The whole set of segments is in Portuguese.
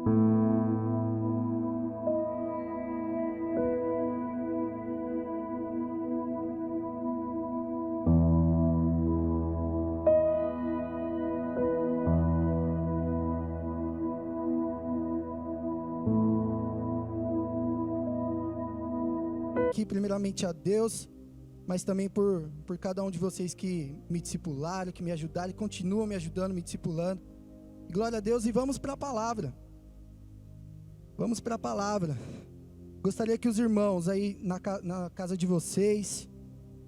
Aqui primeiramente a Deus, mas também por cada um de vocês que me discipularam, que me ajudaram e continuam me ajudando, me discipulando. Glória a Deus, e vamos para a palavra. Vamos para a palavra. Gostaria que os irmãos aí na casa de vocês,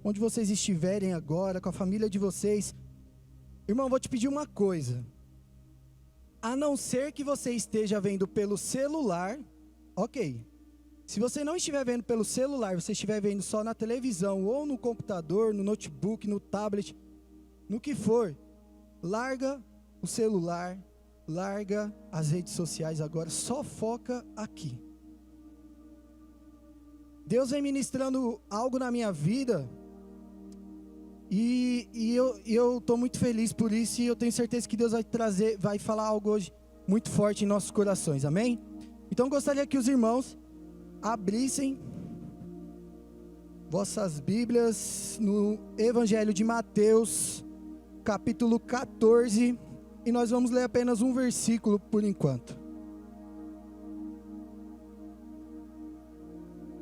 onde vocês estiverem agora, com a família de vocês, irmão, vou te pedir uma coisa. A não ser que você esteja vendo pelo celular, ok. Se você não estiver vendo pelo celular, você estiver vendo só na televisão, ou no computador, no notebook, no tablet, no que for, larga o celular, larga as redes sociais agora, só foca aqui. Deus vem ministrando algo na minha vida, e eu estou muito feliz por isso, e eu tenho certeza que Deus vai falar algo hoje muito forte em nossos corações, amém? Então gostaria que os irmãos abrissem vossas Bíblias no Evangelho de Mateus, capítulo 14, e nós vamos ler apenas um versículo por enquanto.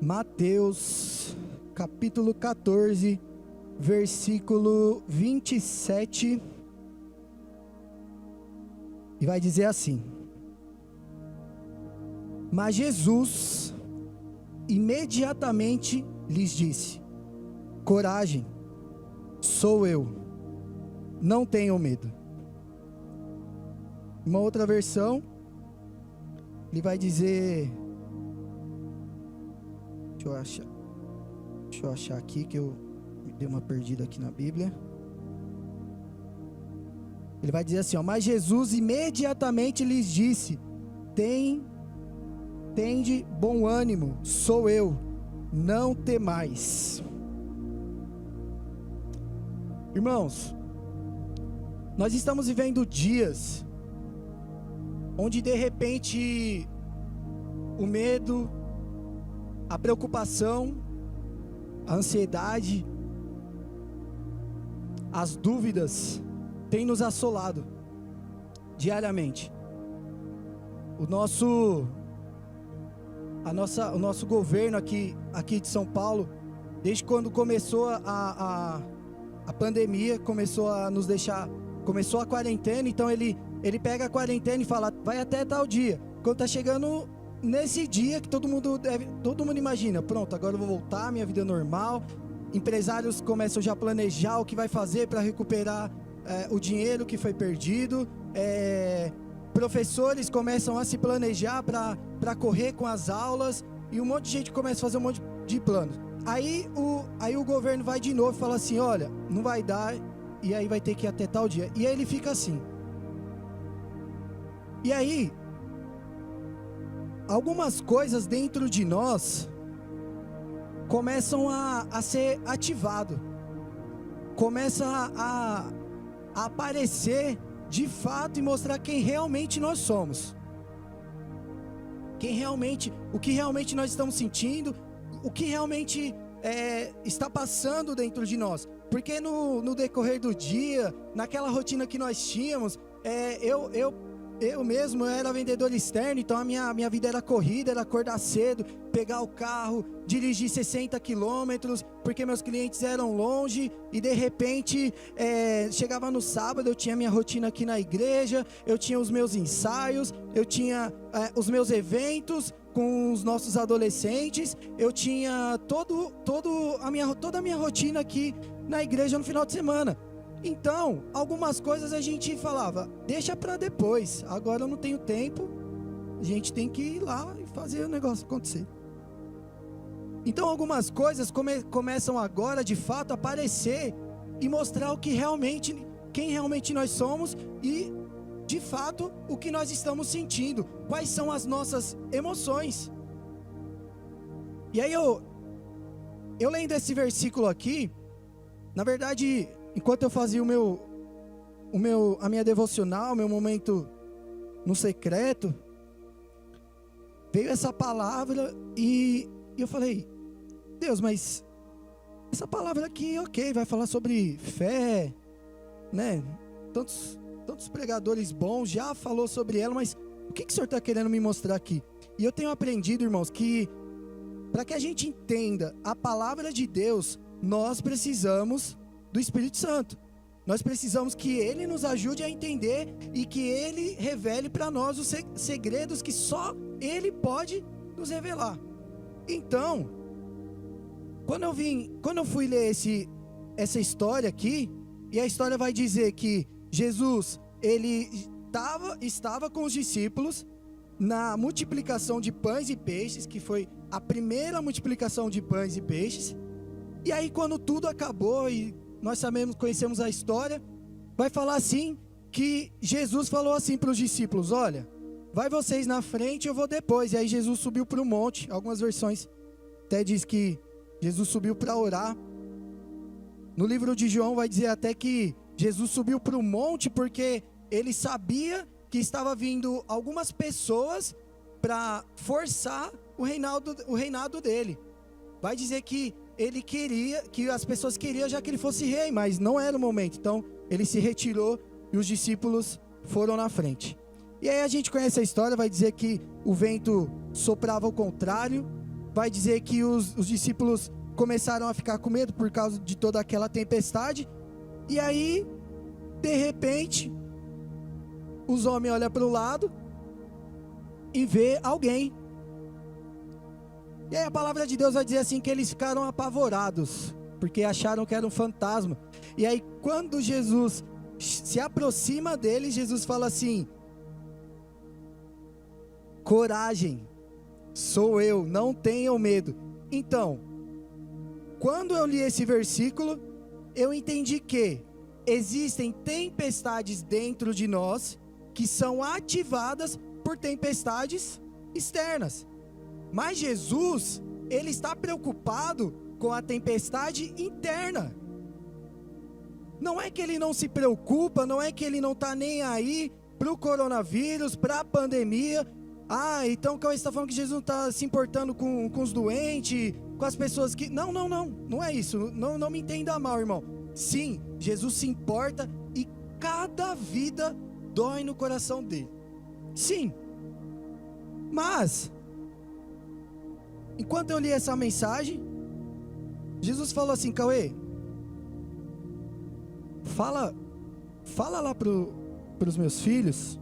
Mateus, capítulo 14, versículo 27, e vai dizer assim: Mas Jesus imediatamente lhes disse: coragem, sou eu, não tenham medo. Uma outra versão, ele vai dizer, deixa eu achar aqui que eu me dei uma perdida aqui na Bíblia. Ele vai dizer assim, mas Jesus imediatamente lhes disse: tende bom ânimo, sou eu, não temais. Irmãos, nós estamos vivendo dias onde de repente o medo, a preocupação, a ansiedade, as dúvidas têm nos assolado diariamente. O nosso governo aqui de São Paulo, desde quando começou a pandemia, começou a quarentena, então ele pega a quarentena e fala, vai até tal dia. Quando tá chegando nesse dia que todo mundo imagina, pronto, agora eu vou voltar, minha vida é normal. Empresários começam já a planejar o que vai fazer para recuperar o dinheiro que foi perdido. Professores começam a se planejar para correr com as aulas, e um monte de gente começa a fazer um monte de planos. Aí o governo vai de novo e fala assim, olha, não vai dar, e aí vai ter que ir até tal dia. E aí ele fica assim. E aí, algumas coisas dentro de nós começam a ser ativado, começa a aparecer de fato e mostrar quem realmente nós somos, o que realmente nós estamos sentindo, o que realmente está passando dentro de nós. Porque no decorrer do dia, naquela rotina que nós tínhamos, eu mesmo era vendedor externo, então a minha vida era corrida, era acordar cedo, pegar o carro, dirigir 60 quilômetros, porque meus clientes eram longe, e de repente chegava no sábado, eu tinha minha rotina aqui na igreja, eu tinha os meus ensaios, eu tinha os meus eventos com os nossos adolescentes, eu tinha toda a minha rotina aqui na igreja no final de semana. Então, algumas coisas a gente falava, deixa para depois, agora eu não tenho tempo, a gente tem que ir lá e fazer o negócio acontecer. Então algumas coisas começam agora de fato a aparecer e mostrar quem realmente nós somos e de fato o que nós estamos sentindo, quais são as nossas emoções. E aí eu lendo esse versículo aqui, na verdade, enquanto eu fazia a minha devocional, meu momento no secreto, veio essa palavra e eu falei, Deus, mas essa palavra aqui, ok, vai falar sobre fé, né? Tantos pregadores bons já falou sobre ela, mas o que o Senhor está querendo me mostrar aqui? E eu tenho aprendido, irmãos, que para que a gente entenda a palavra de Deus, nós precisamos do Espírito Santo. Nós precisamos que Ele nos ajude a entender e que Ele revele para nós os segredos que só Ele pode nos revelar. Então, quando eu fui ler essa história aqui, e a história vai dizer que Jesus, ele estava com os discípulos na multiplicação de pães e peixes, que foi a primeira multiplicação de pães e peixes. E aí quando tudo acabou e nós conhecemos a história, vai falar assim, que Jesus falou assim para os discípulos, olha, vai vocês na frente, eu vou depois. E aí Jesus subiu para o monte, algumas versões até diz que Jesus subiu para orar. No livro de João vai dizer até que Jesus subiu para o monte porque ele sabia que estava vindo algumas pessoas para forçar o reinado dele. Vai dizer que ele queria, que as pessoas queriam já que ele fosse rei, mas não era o momento. Então ele se retirou e os discípulos foram na frente. E aí a gente conhece a história, vai dizer que o vento soprava ao contrário, vai dizer que os discípulos começaram a ficar com medo por causa de toda aquela tempestade. E aí, de repente, os homens olham para o lado e vê alguém. E aí a palavra de Deus vai dizer assim que eles ficaram apavorados, porque acharam que era um fantasma. E aí quando Jesus se aproxima deles, Jesus fala assim, coragem, sou eu, não tenham medo. Então, quando eu li esse versículo, eu entendi que existem tempestades dentro de nós que são ativadas por tempestades externas. Mas Jesus, ele está preocupado com a tempestade interna. Não é que ele não se preocupa, não é que ele não está nem aí para o coronavírus, para a pandemia. Ah, então o Cauê está falando que Jesus não está se importando com os doentes, com as pessoas que... Não é isso, não me entenda mal, irmão. Sim, Jesus se importa e cada vida dói no coração dele. Sim, mas... enquanto eu li essa mensagem, Jesus falou assim, Cauê, fala lá para os meus filhos,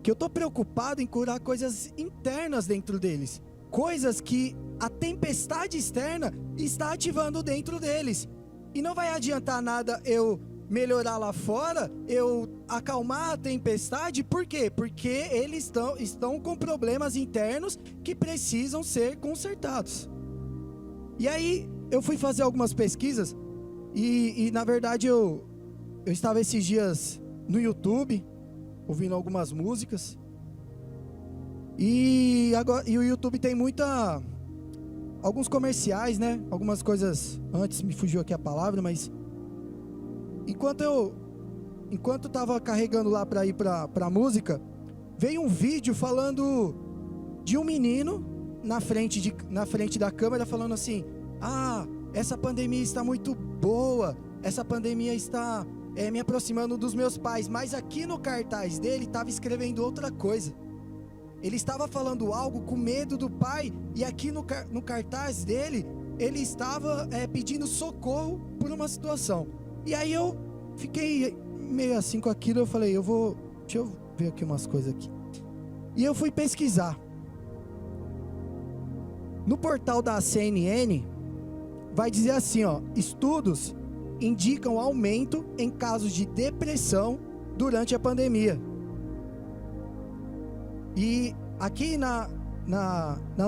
que eu estou preocupado em curar coisas internas dentro deles, coisas que a tempestade externa está ativando dentro deles, e não vai adiantar nada eu melhorar lá fora, eu acalmar a tempestade. Por quê? Porque eles estão com problemas internos que precisam ser consertados. E aí eu fui fazer algumas pesquisas e na verdade eu estava esses dias no YouTube ouvindo algumas músicas e o YouTube tem alguns comerciais, né? Algumas coisas, antes me fugiu aqui a palavra, mas enquanto eu estava carregando lá para ir para a música, veio um vídeo falando de um menino na frente da câmera falando assim, essa pandemia está muito boa, essa pandemia está me aproximando dos meus pais, mas aqui no cartaz dele estava escrevendo outra coisa. Ele estava falando algo com medo do pai, e aqui no cartaz dele, ele estava pedindo socorro por uma situação. E aí eu fiquei meio assim com aquilo, eu falei, deixa eu ver aqui umas coisas aqui. E eu fui pesquisar. No portal da CNN, vai dizer assim, ó, estudos indicam aumento em casos de depressão durante a pandemia. E aqui na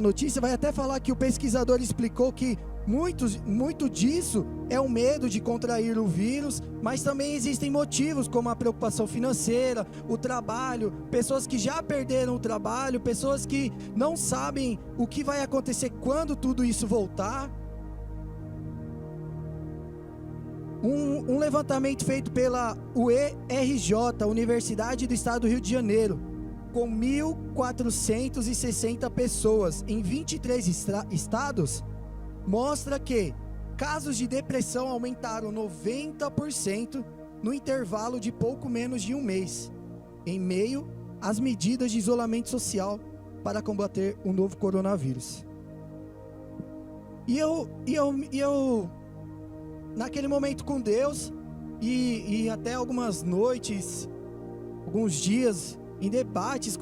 notícia vai até falar que o pesquisador explicou que muito disso é o medo de contrair o vírus, mas também existem motivos como a preocupação financeira, o trabalho, pessoas que já perderam o trabalho, pessoas que não sabem o que vai acontecer quando tudo isso voltar. Um levantamento feito pela UERJ, Universidade do Estado do Rio de Janeiro, com 1.460 pessoas em 23 estados, mostra que casos de depressão aumentaram 90% no intervalo de pouco menos de um mês, em meio às medidas de isolamento social para combater o novo coronavírus. E eu naquele momento com Deus, e até algumas noites, alguns dias, em debates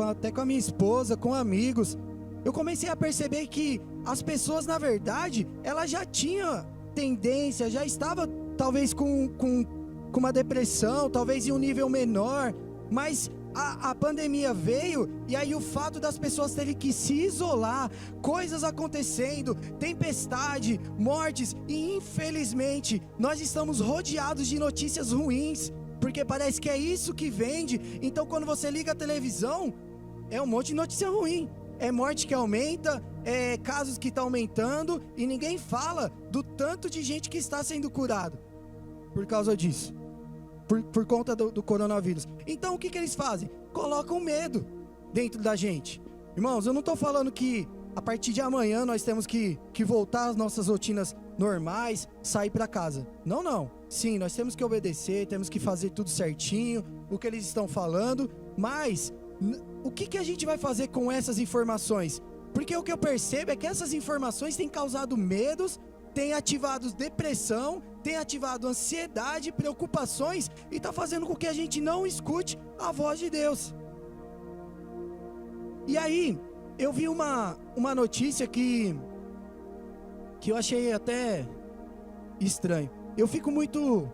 até com a minha esposa, com amigos, eu comecei a perceber que as pessoas, na verdade, elas já tinham tendência, já estava talvez com uma depressão, talvez em um nível menor, mas a pandemia veio, e aí o fato das pessoas terem que se isolar, coisas acontecendo, tempestade, mortes, e infelizmente nós estamos rodeados de notícias ruins, porque parece que é isso que vende. Então quando você liga a televisão, é um monte de notícia ruim, é morte que aumenta, é casos que estão aumentando, e ninguém fala do tanto de gente que está sendo curado por causa disso. Por conta do coronavírus. Então o que eles fazem? Colocam medo dentro da gente. Irmãos, eu não estou falando que a partir de amanhã nós temos que voltar às nossas rotinas normais, sair para casa. Não. Sim, nós temos que obedecer, temos que fazer tudo certinho, o que eles estão falando, mas o que a gente vai fazer com essas informações? Porque o que eu percebo é que essas informações têm causado medos, têm ativado depressão, tem ativado ansiedade, preocupações, e está fazendo com que a gente não escute a voz de Deus. E aí, eu vi uma notícia que eu achei até estranho. Eu fico muito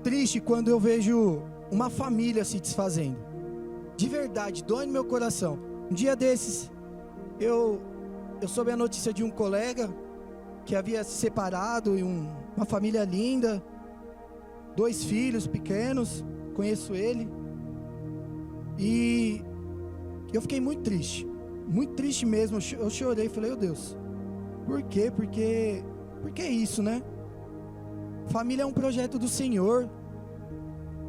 triste quando eu vejo uma família se desfazendo. De verdade, dói no meu coração. Um dia desses, eu soube a notícia de um colega que havia se separado, e uma família linda, 2 filhos pequenos, conheço ele, e eu fiquei muito triste mesmo. Eu chorei, falei, meu Deus, por quê? Porque é isso, né? Família é um projeto do Senhor,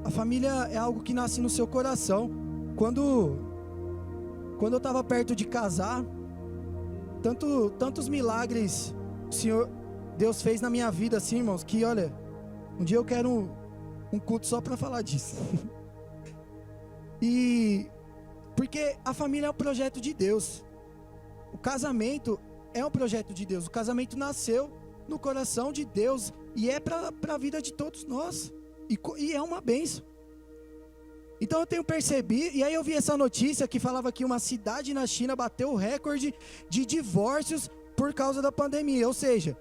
a família é algo que nasce no seu coração. Quando eu estava perto de casar, tantos milagres Senhor, Deus fez na minha vida, assim, irmãos, que olha, um dia eu quero um culto só para falar disso. E porque a família é um projeto de Deus, o casamento é um projeto de Deus, o casamento nasceu no coração de Deus e é para a vida de todos nós, e é uma bênção. Então eu tenho percebido, e aí eu vi essa notícia que falava que uma cidade na China bateu o recorde de divórcios por causa da pandemia, ou seja,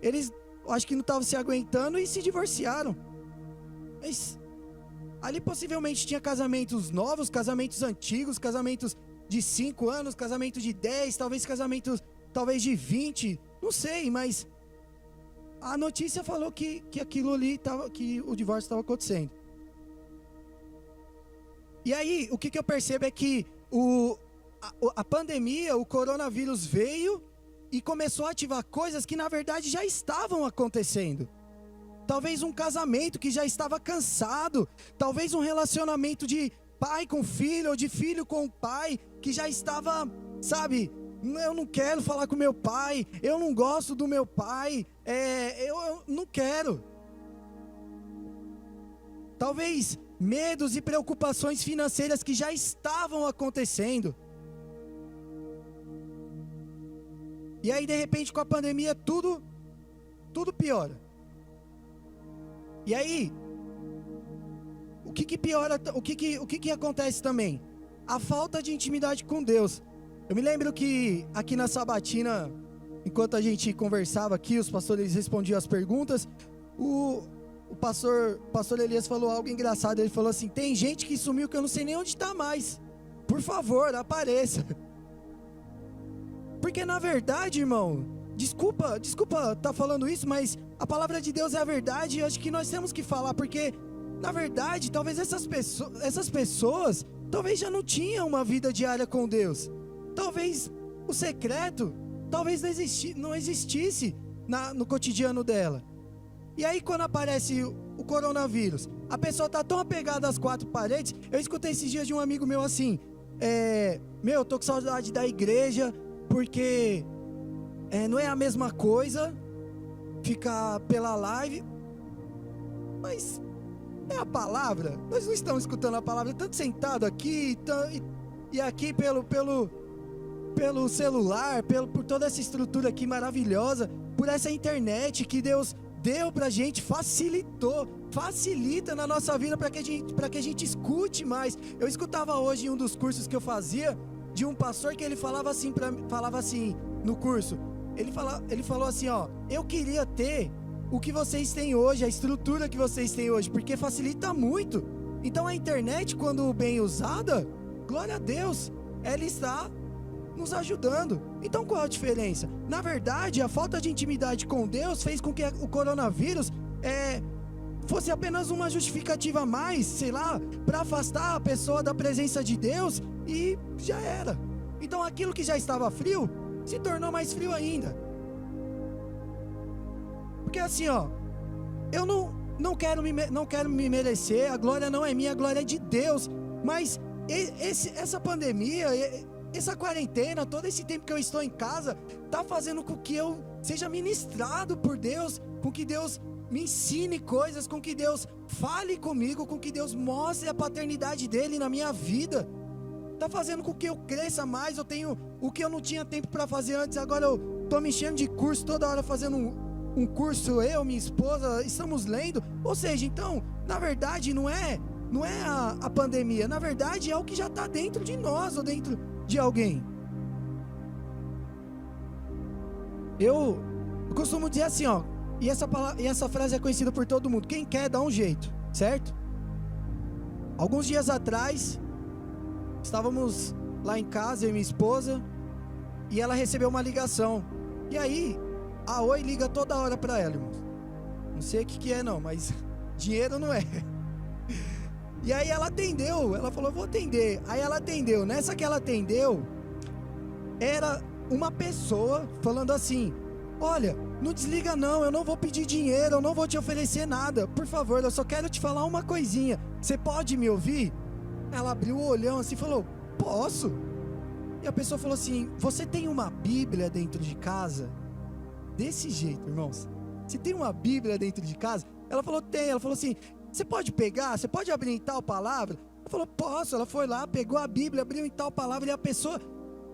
eles acho que não estavam se aguentando e se divorciaram. Mas ali possivelmente tinha casamentos novos, casamentos antigos, casamentos de 5 anos, casamentos de 10, talvez casamentos de 20, não sei, mas a notícia falou que aquilo ali que o divórcio estava acontecendo. E aí, o que eu percebo é que a pandemia, o coronavírus veio e começou a ativar coisas que na verdade já estavam acontecendo. Talvez um casamento que já estava cansado, talvez um relacionamento de pai com filho, ou de filho com pai, que já estava, sabe, eu não quero falar com meu pai, eu não gosto do meu pai, eu não quero. Talvez medos e preocupações financeiras que já estavam acontecendo. E aí de repente com a pandemia tudo piora. E aí, o que piora, o que acontece também? A falta de intimidade com Deus. Eu me lembro que aqui na Sabatina, enquanto a gente conversava aqui, os pastores respondiam as perguntas, o pastor Elias falou algo engraçado. Ele falou assim: tem gente que sumiu que eu não sei nem onde está mais. Por favor, apareça. Porque na verdade, irmão, desculpa estar falando isso, mas a palavra de Deus é a verdade, e eu acho que nós temos que falar, porque na verdade, talvez essas pessoas talvez já não tinham uma vida diária com Deus. Talvez o secreto talvez não existisse no cotidiano dela. E aí quando aparece o coronavírus, a pessoa tá tão apegada às quatro paredes. Eu escutei esses dias de um amigo meu assim, eu tô com saudade da igreja, porque não é a mesma coisa ficar pela live, mas é a palavra. Nós não estamos escutando a palavra, tanto sentado aqui e aqui pelo celular, por toda essa estrutura aqui maravilhosa, por essa internet que Deus deu pra gente, facilita na nossa vida para que a gente escute mais. Eu escutava hoje em um dos cursos que eu fazia, de um pastor que ele falava assim no curso, ele falou assim, ó, eu queria ter o que vocês têm hoje, a estrutura que vocês têm hoje, porque facilita muito. Então a internet, quando bem usada, glória a Deus, ela está nos ajudando. Então qual a diferença? Na verdade, a falta de intimidade com Deus fez com que o coronavírus fosse apenas uma justificativa a mais, sei lá, para afastar a pessoa da presença de Deus, e já era. Então aquilo que já estava frio se tornou mais frio ainda. Porque assim, ó, eu não quero me merecer, a glória não é minha, a glória é de Deus. Mas essa pandemia, essa quarentena, todo esse tempo que eu estou em casa, tá fazendo com que eu seja ministrado por Deus, com que Deus me ensine coisas, com que Deus fale comigo, com que Deus mostre a paternidade dele na minha vida. Tá fazendo com que eu cresça mais. Eu tenho o que eu não tinha tempo para fazer antes, agora eu tô me enchendo de curso, toda hora fazendo um curso, minha esposa, estamos lendo. Ou seja, então, na verdade, não é a pandemia, na verdade é o que já está dentro de nós ou dentro de alguém. Eu costumo dizer assim, ó, e essa frase é conhecida por todo mundo: quem quer dá um jeito, certo? Alguns dias atrás, estávamos lá em casa, eu e minha esposa, e ela recebeu uma ligação. E aí, a Oi liga toda hora para ela, irmãos. Não sei o que é não, mas dinheiro não é. E aí ela atendeu, ela falou, vou atender. Aí ela atendeu, nessa que ela atendeu, era uma pessoa falando assim, olha, não desliga não, eu não vou pedir dinheiro, eu não vou te oferecer nada, por favor, eu só quero te falar uma coisinha, você pode me ouvir? Ela abriu o olhão assim e falou, posso? E a pessoa falou assim, você tem uma Bíblia dentro de casa? Desse jeito, irmãos, você tem uma Bíblia dentro de casa? Ela falou, tem. Ela falou assim, você pode pegar, você pode abrir em tal palavra? Ela falou, posso. Ela foi lá, pegou a Bíblia, abriu em tal palavra, e a pessoa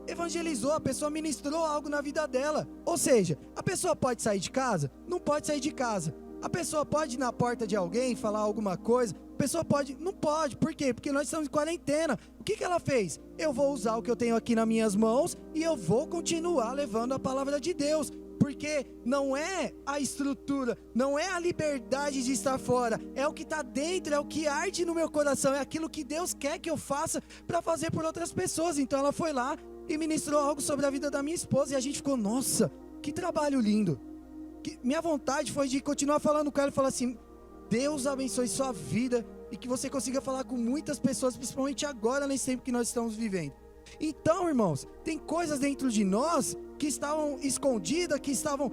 evangelizou, a pessoa ministrou algo na vida dela. Ou seja, a pessoa pode sair de casa? Não pode sair de casa. A pessoa pode ir na porta de alguém falar alguma coisa? A pessoa pode? Não pode. Por quê? Porque nós estamos em quarentena. O que ela fez? Eu vou usar o que eu tenho aqui nas minhas mãos e eu vou continuar levando a palavra de Deus. Porque não é a estrutura, não é a liberdade de estar fora, é o que está dentro, é o que arde no meu coração, é aquilo que Deus quer que eu faça para fazer por outras pessoas. Então ela foi lá e ministrou algo sobre a vida da minha esposa, e a gente ficou, nossa, que trabalho lindo. Minha vontade foi de continuar falando com ela e falar assim, Deus abençoe sua vida e que você consiga falar com muitas pessoas, principalmente agora nesse tempo que nós estamos vivendo. Então, irmãos, tem coisas dentro de nós que estavam escondidas, que estavam,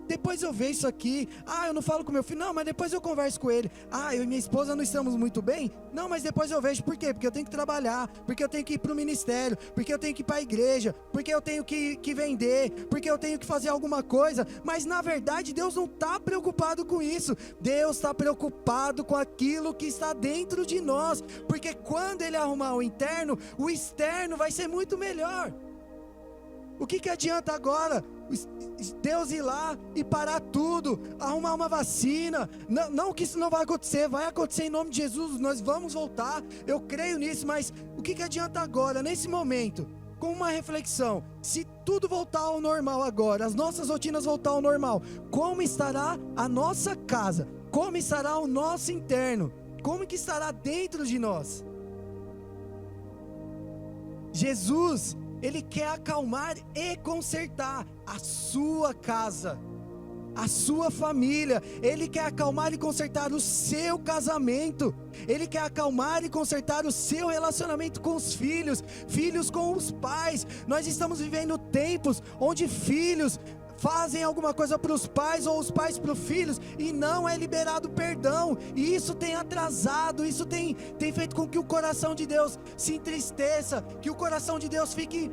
depois eu vejo isso aqui, eu não falo com meu filho, não, mas depois eu converso com ele, eu e minha esposa não estamos muito bem, não, mas depois eu vejo. Por quê? Porque eu tenho que trabalhar, porque eu tenho que ir para o ministério, porque eu tenho que ir para a igreja, porque eu tenho que vender, porque eu tenho que fazer alguma coisa. Mas na verdade Deus não está preocupado com isso, Deus está preocupado com aquilo que está dentro de nós, porque quando Ele arrumar o interno, o externo vai ser muito melhor. O que adianta agora Deus ir lá e parar tudo, arrumar uma vacina? Não que isso não vai acontecer em nome de Jesus, nós vamos voltar, eu creio nisso, mas o que adianta agora, nesse momento, com uma reflexão, se tudo voltar ao normal agora, as nossas rotinas voltar ao normal, como estará a nossa casa? Como estará o nosso interno? Como que estará dentro de nós? Jesus, Ele quer acalmar e consertar a sua casa, a sua família. Ele quer acalmar e consertar o seu casamento. Ele quer acalmar e consertar o seu relacionamento com os filhos, filhos com os pais. Nós estamos vivendo tempos onde filhos fazem alguma coisa para os pais ou os pais para os filhos e não é liberado perdão, e isso tem atrasado, isso tem feito com que o coração de Deus se entristeça, que o coração de Deus fique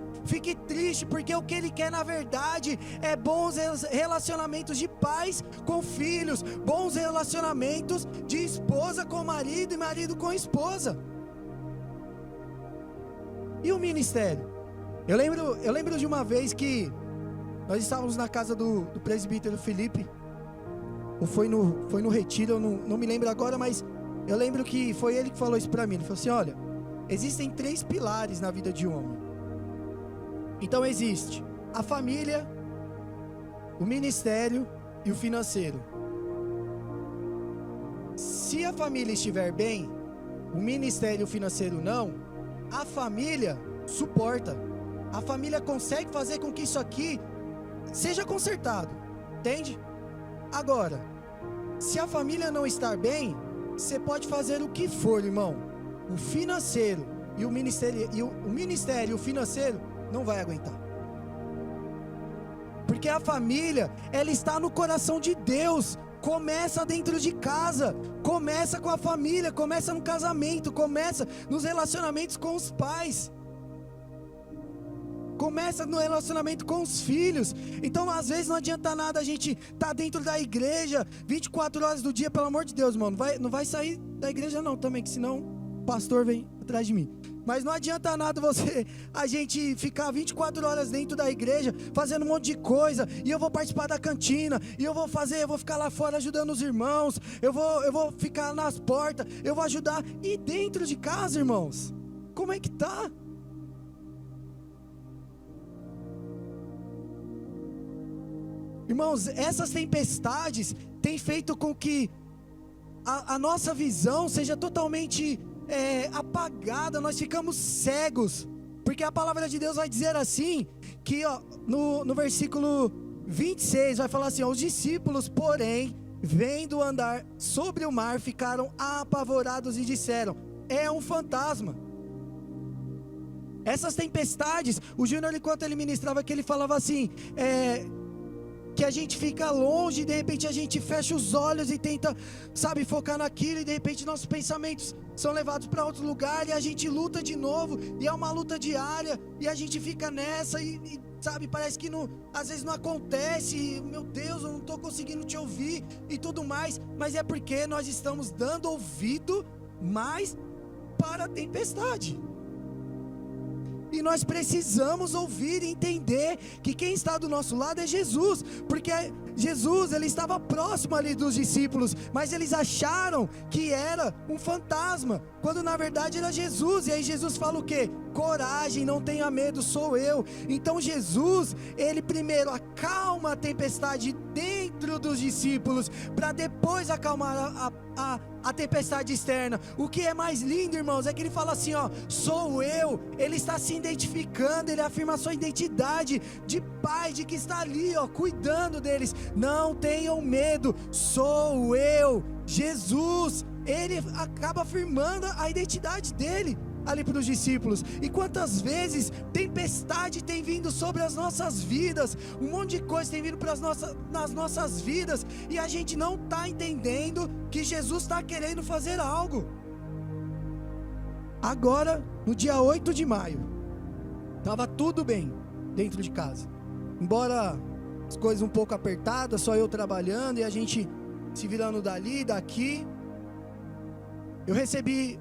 triste, porque o que Ele quer na verdade é bons relacionamentos de pais com filhos, bons relacionamentos de esposa com marido e marido com esposa. E o ministério? Eu lembro de uma vez que nós estávamos na casa do presbítero Felipe, ou foi no retiro, eu não me lembro agora, mas eu lembro que foi ele que falou isso para mim. Ele falou assim: olha, existem 3 pilares na vida de um homem. Então existe a família, o ministério e o financeiro. Se a família estiver bem, o ministério e o financeiro não, a família suporta. A família consegue fazer com que isso aqui seja consertado, entende? Agora, se a família não estar bem, você pode fazer o que for, irmão. O financeiro e o ministério e o financeiro não vai aguentar. Porque a família, ela está no coração de Deus. Começa dentro de casa, começa com a família, começa no casamento, começa nos relacionamentos com os pais, começa no relacionamento com os filhos. Então às vezes não adianta nada a gente estar dentro da igreja 24 horas do dia, pelo amor de Deus, mano, não vai sair da igreja não também, que senão o pastor vem atrás de mim. Mas não adianta nada a gente ficar 24 horas dentro da igreja, fazendo um monte de coisa, e eu vou participar da cantina, e eu vou ficar lá fora ajudando os irmãos, eu vou ficar nas portas, eu vou ajudar, e dentro de casa, irmãos, como é que tá? Irmãos, essas tempestades têm feito com que a nossa visão seja totalmente apagada, nós ficamos cegos, porque a palavra de Deus vai dizer assim, que ó, no versículo 26 vai falar assim: ó, os discípulos, porém, vendo andar sobre o mar, ficaram apavorados e disseram: é um fantasma. Essas tempestades, o Júnior, enquanto ele ministrava, que ele falava assim, que a gente fica longe, de repente a gente fecha os olhos e tenta, sabe, focar naquilo, e de repente nossos pensamentos são levados para outro lugar, e a gente luta de novo, e é uma luta diária, e a gente fica nessa, e sabe, parece que às vezes não acontece, e, meu Deus, eu não estou conseguindo te ouvir, e tudo mais, mas é porque nós estamos dando ouvido mais para a tempestade. E nós precisamos ouvir e entender que quem está do nosso lado é Jesus, porque Jesus, ele estava próximo ali dos discípulos, mas eles acharam que era um fantasma, quando na verdade era Jesus. E aí Jesus fala o quê? Coragem, não tenha medo, sou eu. Então Jesus, ele primeiro acalma a tempestade dentro dos discípulos, para depois acalmar a tempestade externa. O que é mais lindo, irmãos, é que ele fala assim, ó, sou eu. Ele está se identificando, ele afirma a sua identidade de pai, de que está ali, ó, cuidando deles. Não tenham medo, sou eu. Jesus, ele acaba afirmando a identidade dele ali para os discípulos. E quantas vezes tempestade tem vindo sobre as nossas vidas, um monte de coisa tem vindo nas nossas vidas, e a gente não está entendendo que Jesus está querendo fazer algo. Agora, no dia 8 de maio, estava tudo bem dentro de casa, embora as coisas um pouco apertadas, só eu trabalhando e a gente se virando dali, daqui. Eu recebi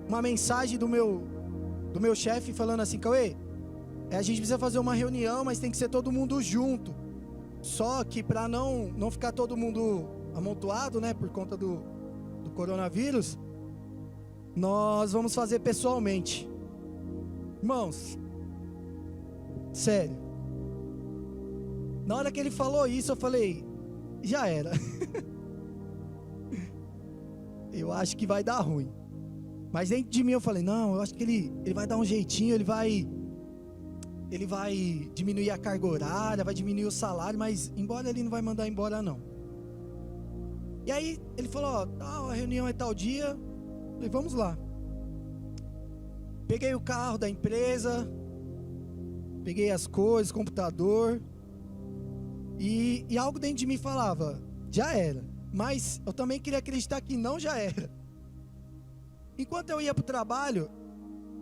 uma mensagem do meu chefe falando assim: Cauê, a gente precisa fazer uma reunião, mas tem que ser todo mundo junto. Só que para não ficar todo mundo amontoado, né, por conta do coronavírus, nós vamos fazer pessoalmente. Irmãos, sério, na hora que ele falou isso, eu falei: já era. Eu acho que vai dar ruim. Mas dentro de mim eu falei: não, eu acho que ele vai dar um jeitinho, ele vai diminuir a carga horária, vai diminuir o salário, mas embora ele não vai mandar embora não. E aí ele falou: ó, a reunião é tal dia. Eu falei: vamos lá. Peguei o carro da empresa, peguei as coisas, computador, E algo dentro de mim falava, já era. Mas eu também queria acreditar que não já era. Enquanto eu ia para o trabalho,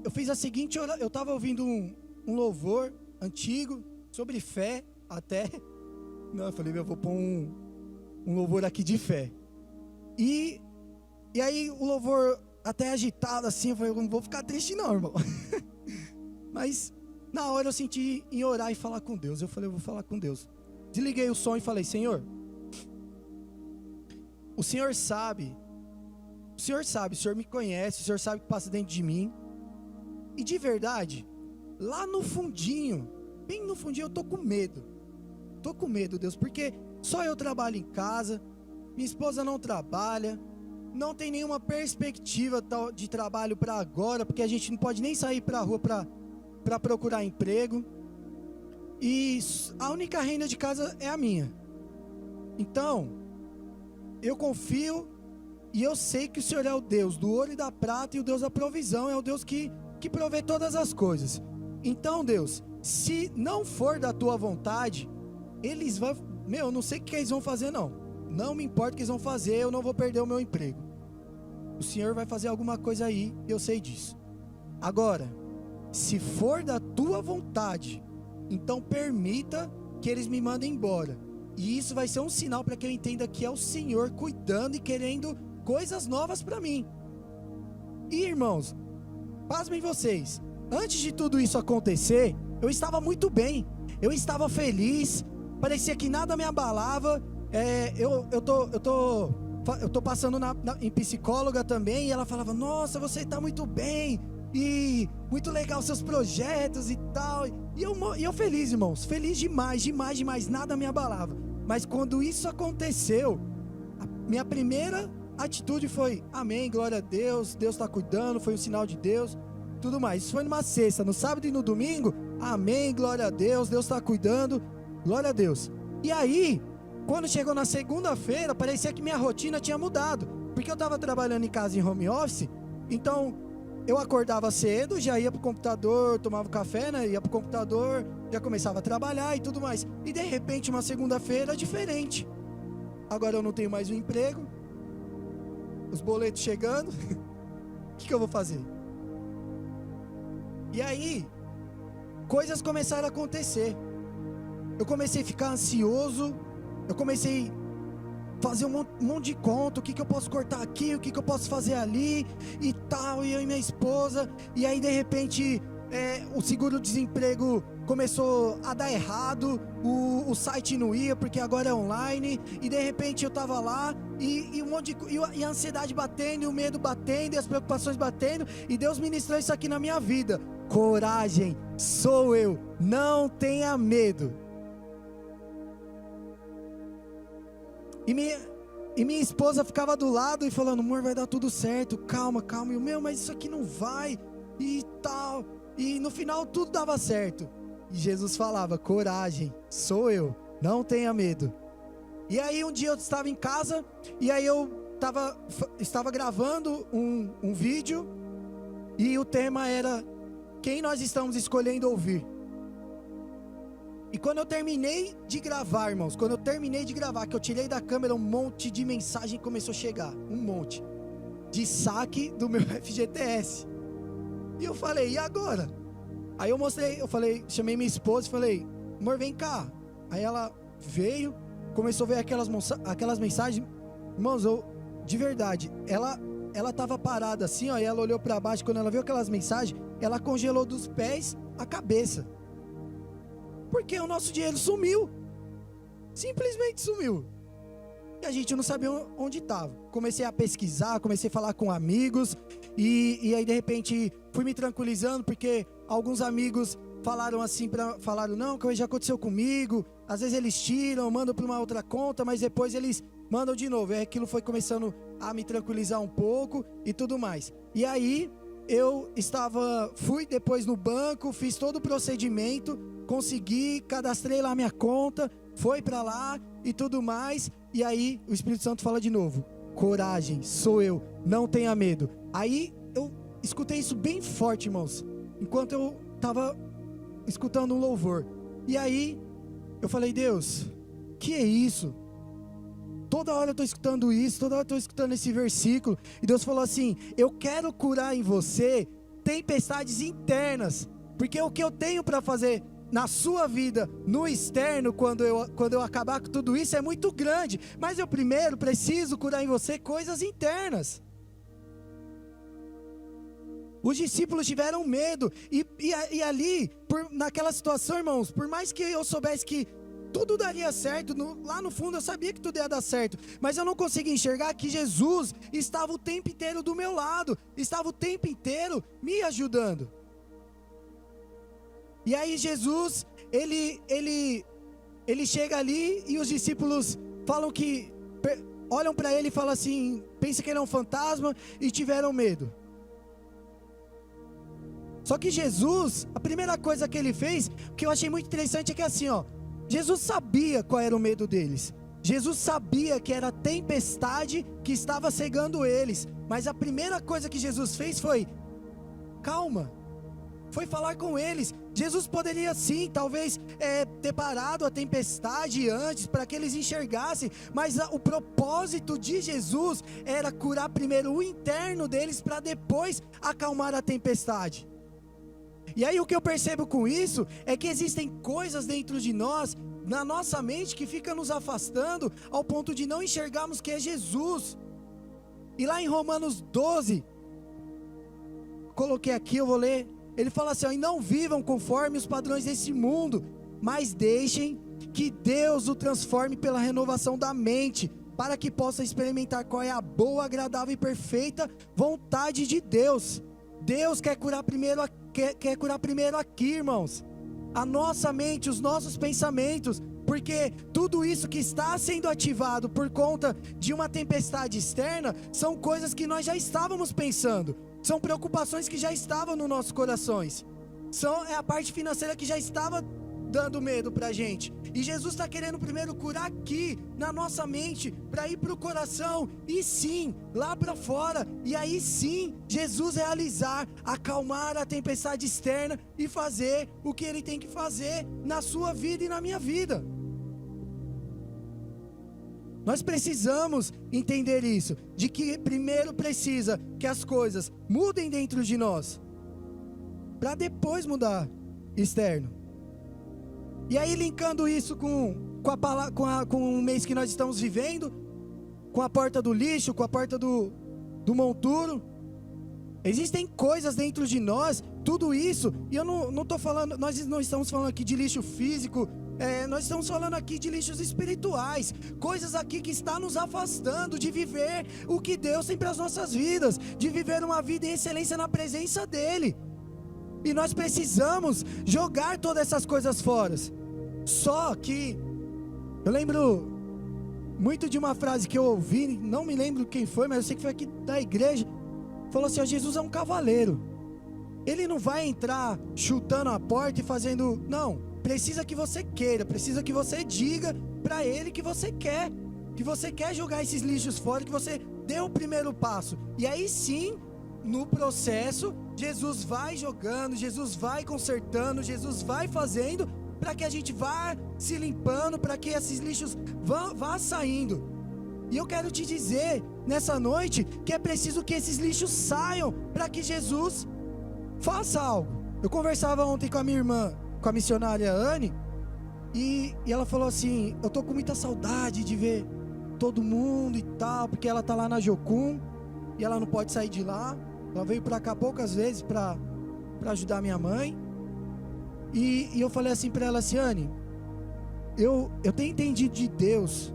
eu fiz a seguinte oração. Eu estava ouvindo um louvor antigo, sobre fé até. Não, eu falei, eu vou pôr um louvor aqui de fé. E aí o louvor até agitado assim, eu falei, eu não vou ficar triste não, irmão. Mas na hora eu senti em orar e falar com Deus. Eu falei, eu vou falar com Deus. Desliguei o som e falei, Senhor, o Senhor sabe, o Senhor me conhece, o Senhor sabe o que passa dentro de mim. E de verdade, lá no fundinho, bem no fundinho, eu tô com medo. Tô com medo, Deus, porque só eu trabalho em casa, minha esposa não trabalha, não tem nenhuma perspectiva de trabalho para agora, porque a gente não pode nem sair para a rua para procurar emprego. E a única renda de casa é a minha. Então, eu confio e eu sei que o Senhor é o Deus do ouro e da prata e o Deus da provisão, é o Deus que provê todas as coisas. Então, Deus, se não for da tua vontade, eles vão, eu não sei o que eles vão fazer não. Não me importa o que eles vão fazer, eu não vou perder o meu emprego. O Senhor vai fazer alguma coisa aí, eu sei disso. Agora, se for da tua vontade, então permita que eles me mandem embora. E isso vai ser um sinal para que eu entenda que é o Senhor cuidando e querendo coisas novas para mim. E irmãos, pasmem vocês, antes de tudo isso acontecer, eu estava muito bem, eu estava feliz, parecia que nada me abalava. Eu tô passando em psicóloga também, e ela falava, nossa, você está muito bem, e muito legal seus projetos e tal. E eu feliz, irmãos, feliz demais, nada me abalava. Mas quando isso aconteceu, a minha primeira atitude foi, amém, glória a Deus, Deus está cuidando, foi um sinal de Deus, tudo mais. Isso foi numa sexta, no sábado e no domingo, amém, glória a Deus, Deus está cuidando, glória a Deus. E aí, quando chegou na segunda-feira, parecia que minha rotina tinha mudado, porque eu estava trabalhando em casa em home office, então eu acordava cedo, já ia pro computador, tomava café, né? Ia pro computador, já começava a trabalhar e tudo mais. E de repente uma segunda-feira diferente. Agora eu não tenho mais um emprego, os boletos chegando, o que eu vou fazer? E aí, coisas começaram a acontecer. Eu comecei a ficar ansioso, eu comecei a fazer um monte de conta, o que eu posso cortar aqui, o que eu posso fazer ali e tal, e eu e minha esposa. E aí de repente o seguro-desemprego começou a dar errado, o site não ia porque agora é online, e de repente eu tava lá e um monte de, e a ansiedade batendo, e o medo batendo, e as preocupações batendo, e Deus ministrou isso aqui na minha vida: coragem, sou eu, não tenha medo. E minha esposa ficava do lado e falando, amor, vai dar tudo certo, calma. E eu, mas isso aqui não vai, e tal. E no final tudo dava certo. E Jesus falava, coragem, sou eu, não tenha medo. E aí um dia eu estava em casa, e aí eu estava gravando um vídeo, e o tema era, quem nós estamos escolhendo ouvir? E quando eu terminei de gravar, irmãos, que eu tirei da câmera, um monte de mensagem começou a chegar, um monte, de saque do meu FGTS. E eu falei, e agora? Aí eu chamei minha esposa e falei, amor, vem cá. Aí ela veio, começou a ver aquelas mensagens, irmãos, de verdade, ela tava parada assim, ó, e ela olhou para baixo, quando ela viu aquelas mensagens, ela congelou dos pés à cabeça. Porque o nosso dinheiro sumiu, simplesmente sumiu, e a gente não sabia onde estava. Comecei a pesquisar, comecei a falar com amigos, e aí de repente fui me tranquilizando, porque alguns amigos falaram assim, falaram, não, que já aconteceu comigo, às vezes eles tiram, mandam para uma outra conta, mas depois eles mandam de novo. E aquilo foi começando a me tranquilizar um pouco e tudo mais. E aí fui depois no banco, fiz todo o procedimento, consegui, cadastrei lá minha conta, foi para lá e tudo mais. E aí o Espírito Santo fala de novo, coragem, sou eu, não tenha medo. Aí eu escutei isso bem forte, irmãos, enquanto eu estava escutando um louvor. E aí eu falei, Deus, que é isso? Toda hora eu estou escutando isso, toda hora eu estou escutando esse versículo. E Deus falou assim: eu quero curar em você tempestades internas. Porque o que eu tenho para fazer na sua vida, no externo, quando eu acabar com tudo isso, é muito grande. Mas eu primeiro preciso curar em você coisas internas. Os discípulos tiveram medo. E ali, naquela situação, irmãos, por mais que eu soubesse que tudo daria certo, lá no fundo eu sabia que tudo ia dar certo, mas eu não conseguia enxergar que Jesus estava o tempo inteiro do meu lado, estava o tempo inteiro me ajudando. E aí Jesus, ele chega ali e os discípulos falam que, olham para ele e falam assim, pensam que ele é um fantasma e tiveram medo. Só que Jesus, a primeira coisa que ele fez, que eu achei muito interessante é que assim, Jesus sabia qual era o medo deles. Jesus sabia que era a tempestade que estava cegando eles. Mas a primeira coisa que Jesus fez foi: calma. Foi falar com eles. Jesus poderia sim, talvez ter parado a tempestade antes, para que eles enxergassem. Mas o propósito de Jesus era curar primeiro o interno deles, para depois acalmar a tempestade. E aí o que eu percebo com isso é que existem coisas dentro de nós, na nossa mente, que fica nos afastando ao ponto de não enxergarmos que é Jesus. E lá em Romanos 12, coloquei aqui, eu vou ler. Ele fala assim: e não vivam conforme os padrões desse mundo, mas deixem que Deus o transforme pela renovação da mente, para que possa experimentar qual é a boa, agradável e perfeita vontade de Deus. Deus quer curar primeiro aqui, irmãos, a nossa mente, os nossos pensamentos, porque tudo isso que está sendo ativado por conta de uma tempestade externa, são coisas que nós já estávamos pensando, são preocupações que já estavam nos nossos corações, é a parte financeira que já estava dando medo pra gente, e Jesus está querendo primeiro curar aqui, na nossa mente, para ir para o coração, e sim, lá para fora, e aí sim, Jesus realizar, acalmar a tempestade externa, e fazer o que Ele tem que fazer, na sua vida e na minha vida. Nós precisamos entender isso, de que primeiro precisa que as coisas mudem dentro de nós, para depois mudar externo. E aí linkando isso com o mês que nós estamos vivendo, com a porta do lixo, com a porta do monturo, existem coisas dentro de nós, tudo isso, e eu não estou falando, nós não estamos falando aqui de lixo físico, nós estamos falando aqui de lixos espirituais, coisas aqui que está nos afastando de viver o que Deus tem para as nossas vidas, de viver uma vida em excelência na presença dEle. E nós precisamos jogar todas essas coisas fora. Só que eu lembro muito de uma frase que eu ouvi, não me lembro quem foi, mas eu sei que foi aqui da igreja. Falou assim: Jesus é um cavaleiro. Ele não vai entrar chutando a porta e fazendo... Não, precisa que você queira, precisa que você diga para ele que você quer jogar esses lixos fora, que você dê o primeiro passo. E aí sim, no processo, Jesus vai jogando, Jesus vai consertando, Jesus vai fazendo, para que a gente vá se limpando, para que esses lixos vá saindo. E eu quero te dizer, nessa noite, que é preciso que esses lixos saiam, para que Jesus faça algo. Eu conversava ontem com a minha irmã, com a missionária Anne, e ela falou assim: eu tô com muita saudade de ver todo mundo e tal, porque ela tá lá na Jocum, e ela não pode sair de lá. Ela veio para cá poucas vezes para ajudar minha mãe. E eu falei assim para ela assim: Anne, eu tenho entendido de Deus,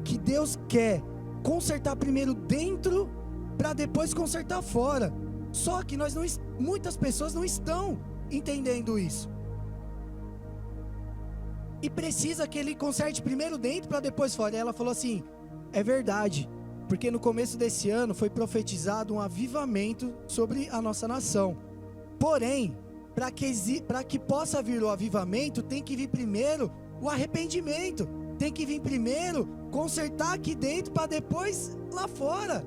que Deus quer consertar primeiro dentro, para depois consertar fora. Só que muitas pessoas não estão entendendo isso. E precisa que Ele conserte primeiro dentro, para depois fora. E ela falou assim: é verdade. Porque no começo desse ano foi profetizado um avivamento sobre a nossa nação. Porém, para que possa vir o avivamento, tem que vir primeiro o arrependimento. Tem que vir primeiro consertar aqui dentro, para depois lá fora.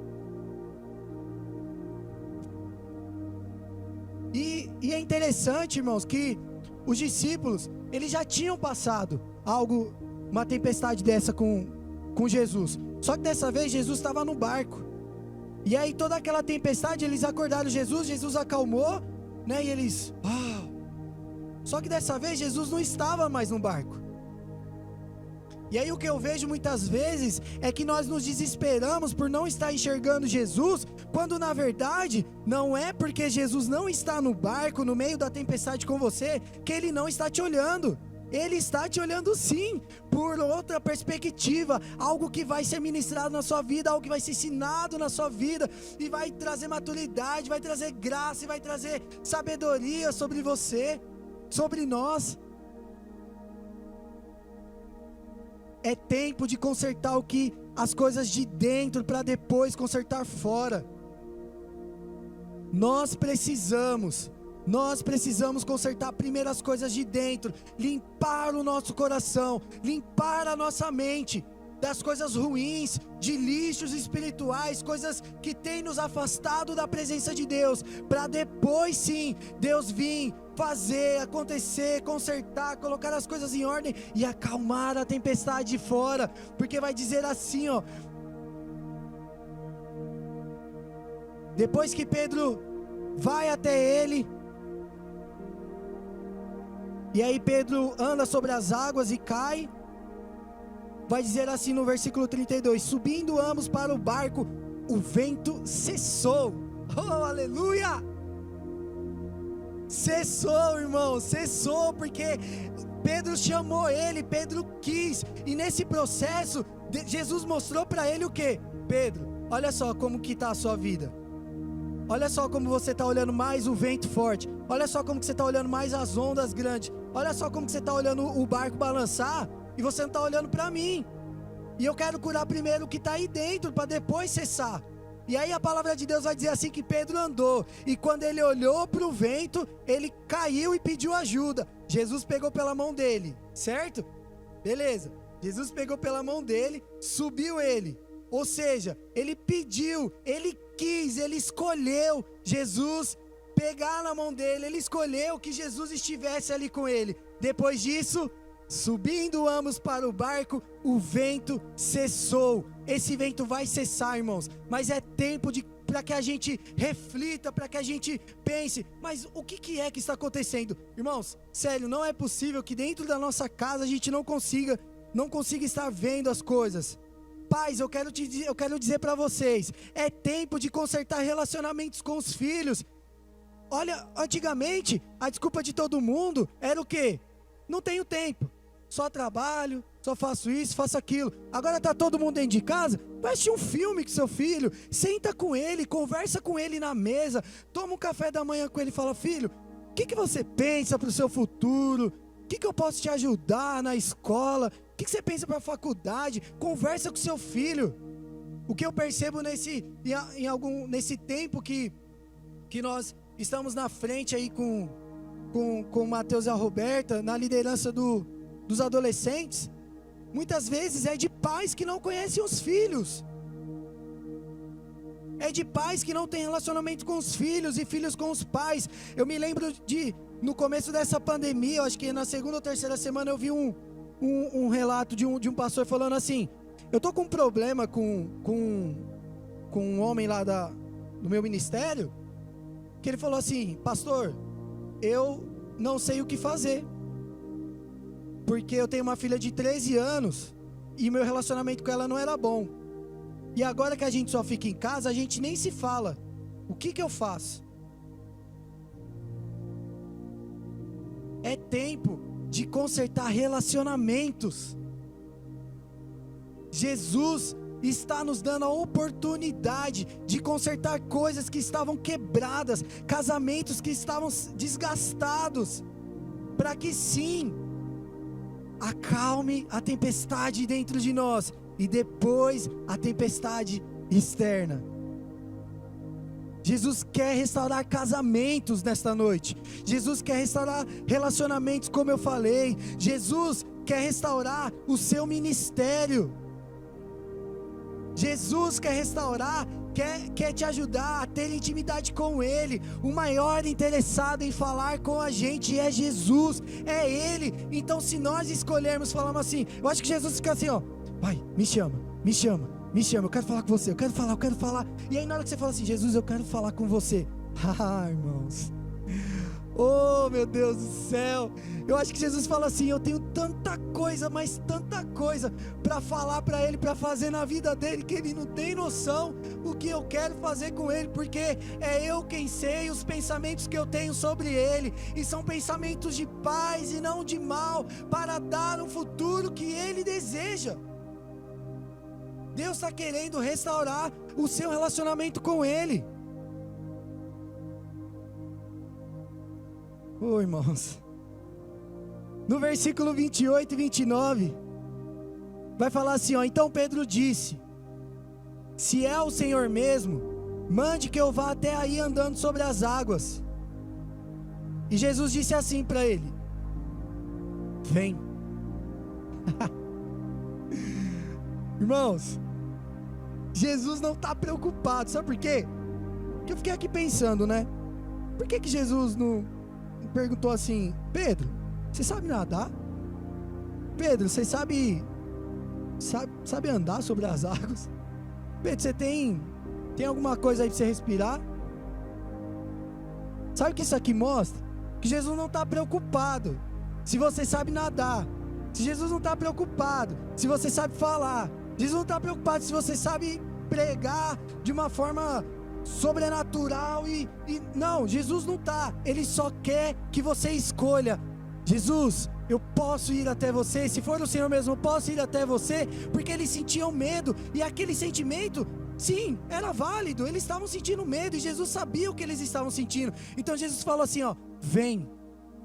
E é interessante, irmãos, que os discípulos, eles já tinham passado uma tempestade dessa com Jesus. Só que dessa vez Jesus estava no barco. E aí toda aquela tempestade, eles acordaram Jesus acalmou, né? E eles... Só que dessa vez Jesus não estava mais no barco. E aí o que eu vejo muitas vezes é que nós nos desesperamos por não estar enxergando Jesus, quando na verdade não é porque Jesus não está no barco, no meio da tempestade com você, que Ele não está te olhando. Ele está te olhando sim, por outra perspectiva, algo que vai ser ministrado na sua vida, algo que vai ser ensinado na sua vida, e vai trazer maturidade, vai trazer graça, e vai trazer sabedoria sobre você, sobre nós. É tempo de consertar as coisas de dentro, para depois consertar fora. Nós precisamos consertar primeiro as coisas de dentro, limpar o nosso coração, limpar a nossa mente das coisas ruins, de lixos espirituais, coisas que têm nos afastado da presença de Deus, para depois sim, Deus vir fazer, acontecer, consertar, colocar as coisas em ordem e acalmar a tempestade de fora, porque vai dizer assim, ó, depois que Pedro vai até ele, e aí Pedro anda sobre as águas e cai, vai dizer assim no versículo 32, subindo ambos para o barco, o vento cessou. Oh, aleluia! Cessou, irmão, cessou, porque Pedro chamou ele, Pedro quis, e nesse processo, Jesus mostrou para ele o que? Pedro, olha só como que está a sua vida, olha só como você está olhando mais o vento forte, olha só como que você está olhando mais as ondas grandes, olha só como que você está olhando o barco balançar, e você não está olhando para mim, e eu quero curar primeiro o que está aí dentro, para depois cessar. E aí a palavra de Deus vai dizer assim que Pedro andou, e quando ele olhou para o vento, ele caiu e pediu ajuda. Jesus pegou pela mão dele, certo? Beleza, Jesus pegou pela mão dele, subiu ele, ou seja, ele pediu, ele quis, ele escolheu Jesus pegar na mão dele, ele escolheu que Jesus estivesse ali com ele. Depois disso, subindo ambos para o barco, o vento cessou. Esse vento vai cessar, irmãos, mas é tempo para que a gente reflita, para que a gente pense, mas o que é que está acontecendo? Irmãos, sério, não é possível que dentro da nossa casa a gente não consiga estar vendo as coisas. Pais, eu quero dizer para vocês, é tempo de consertar relacionamentos com os filhos. Olha, antigamente, a desculpa de todo mundo era o quê? Não tenho tempo, só trabalho, só faço isso, faço aquilo. Agora está todo mundo dentro de casa, vai assistir um filme com seu filho, senta com ele, conversa com ele na mesa, toma um café da manhã com ele e fala, filho, o que você pensa para o seu futuro? O que eu posso te ajudar na escola? O que você pensa para a faculdade? Conversa com seu filho. O que eu percebo nesse tempo que nós estamos na frente aí com o Mateus e a Roberta, na liderança dos adolescentes, muitas vezes é de pais que não conhecem os filhos, é de pais que não têm relacionamento com os filhos e filhos com os pais. Eu me lembro no começo dessa pandemia, eu acho que na segunda ou terceira semana eu vi um relato de um pastor falando assim, eu tô com um problema com um homem lá do meu ministério, que ele falou assim, pastor, eu não sei o que fazer, porque eu tenho uma filha de 13 anos, e meu relacionamento com ela não era bom, e agora que a gente só fica em casa, a gente nem se fala, o que eu faço? É tempo de consertar relacionamentos. Jesus está nos dando a oportunidade de consertar coisas que estavam quebradas, casamentos que estavam desgastados, para que sim, acalme a tempestade dentro de nós, e depois a tempestade externa. Jesus quer restaurar casamentos nesta noite, Jesus quer restaurar relacionamentos, como eu falei, Jesus quer restaurar o seu ministério, Jesus quer restaurar quer te ajudar a ter intimidade com Ele. O maior interessado em falar com a gente é Jesus, é Ele. Então se nós escolhermos, falamos assim, eu acho que Jesus fica assim, ó, Pai, me chama, eu quero falar com você, eu quero falar. E aí na hora que você fala assim, Jesus, eu quero falar com você. Irmãos, oh meu Deus do céu, eu acho que Jesus fala assim, eu tenho tanta coisa, mas tanta coisa para falar para Ele, para fazer na vida dele, que Ele não tem noção o que eu quero fazer com Ele, porque é eu quem sei os pensamentos que eu tenho sobre Ele, e são pensamentos de paz e não de mal, para dar um futuro que Ele deseja. Deus está querendo restaurar o seu relacionamento com Ele. Irmãos, no versículo 28 e 29, vai falar assim, ó, então Pedro disse, se é o Senhor mesmo, mande que eu vá até aí andando sobre as águas. E Jesus disse assim para ele, vem. Irmãos, Jesus não está preocupado, sabe por quê? Porque eu fiquei aqui pensando, né? Por que Jesus não perguntou assim, Pedro, você sabe nadar? Pedro, você sabe andar sobre as águas? Pedro, você tem alguma coisa aí para você respirar? Sabe o que isso aqui mostra? Que Jesus não está preocupado se você sabe nadar. Se Jesus não está preocupado se você sabe falar. Jesus não está preocupado se você sabe pregar de uma forma sobrenatural não, Jesus não está. Ele só quer que você escolha. Jesus, eu posso ir até você, se for o Senhor mesmo, eu posso ir até você, porque eles sentiam medo, e aquele sentimento, sim, era válido, eles estavam sentindo medo, e Jesus sabia o que eles estavam sentindo. Então Jesus falou assim, ó, vem.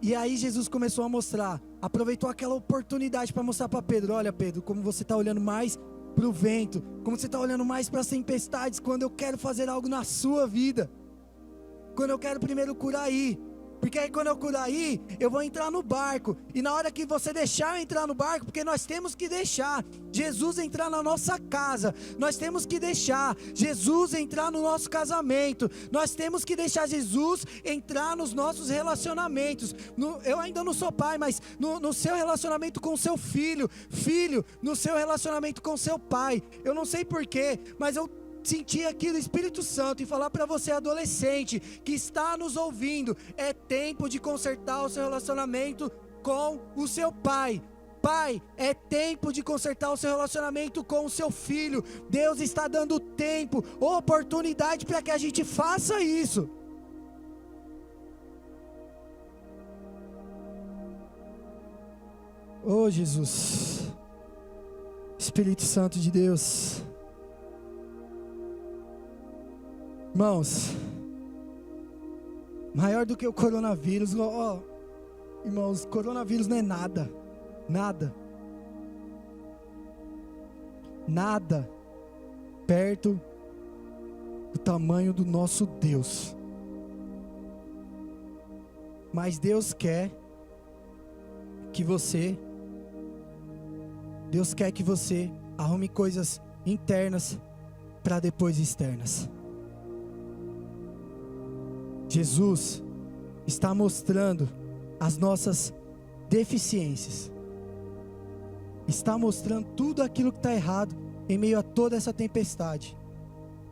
E aí Jesus começou a mostrar, aproveitou aquela oportunidade para mostrar para Pedro, olha Pedro, como você está olhando mais para o vento, como você está olhando mais para as tempestades, quando eu quero fazer algo na sua vida, quando eu quero primeiro curar aí, porque aí quando eu curar aí, eu vou entrar no barco, e na hora que você deixar eu entrar no barco, porque nós temos que deixar Jesus entrar na nossa casa, nós temos que deixar Jesus entrar no nosso casamento, nós temos que deixar Jesus entrar nos nossos relacionamentos, eu ainda não sou pai, mas no seu relacionamento com seu filho, no seu relacionamento com seu pai, eu não sei porquê, mas eu sentir aqui do Espírito Santo e falar para você, adolescente, que está nos ouvindo, é tempo de consertar o seu relacionamento com o seu pai. Pai, é tempo de consertar o seu relacionamento com o seu filho. Deus está dando tempo, oportunidade para que a gente faça isso. Oh Jesus, Espírito Santo de Deus. Irmãos, maior do que o coronavírus, irmãos, coronavírus não é nada perto do tamanho do nosso Deus. Mas Deus quer que você arrume coisas internas para depois externas. Jesus está mostrando as nossas deficiências, está mostrando tudo aquilo que está errado em meio a toda essa tempestade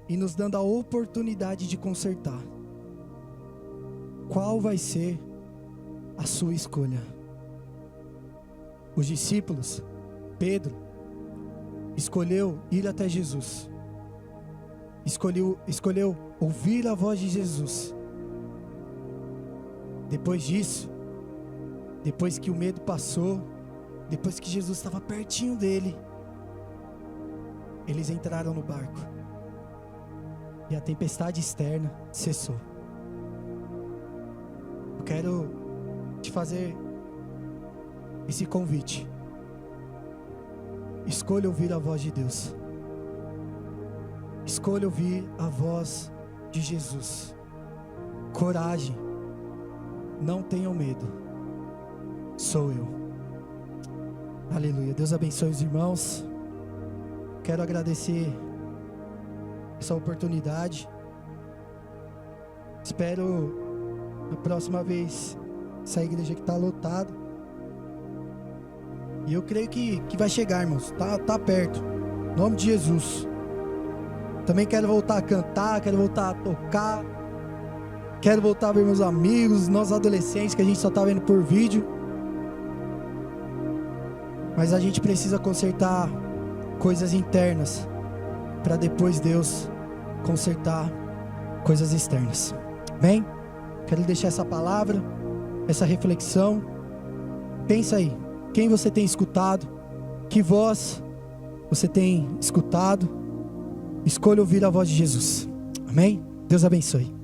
e nos dando a oportunidade de consertar. Qual vai ser a sua escolha? Os discípulos, Pedro, escolheu ir até Jesus, escolheu ouvir a voz de Jesus. Depois disso, depois que o medo passou, depois que Jesus estava pertinho dele, eles entraram no barco e a tempestade externa cessou. Eu quero te fazer esse convite. Escolha ouvir a voz de Deus. Escolha ouvir a voz de Jesus. Coragem. Não tenham medo, sou eu. Aleluia. Deus abençoe os irmãos. Quero agradecer essa oportunidade. Espero na próxima vez essa igreja que está lotada. E eu creio que vai chegar, irmãos. Tá perto. Em nome de Jesus. Também quero voltar a cantar, quero voltar a tocar. Quero voltar a ver meus amigos, nossos adolescentes que a gente só tá vendo por vídeo. Mas a gente precisa consertar coisas internas para depois Deus consertar coisas externas. Amém? Quero deixar essa palavra, essa reflexão. Pensa aí, quem você tem escutado? Que voz você tem escutado? Escolha ouvir a voz de Jesus. Amém? Deus abençoe.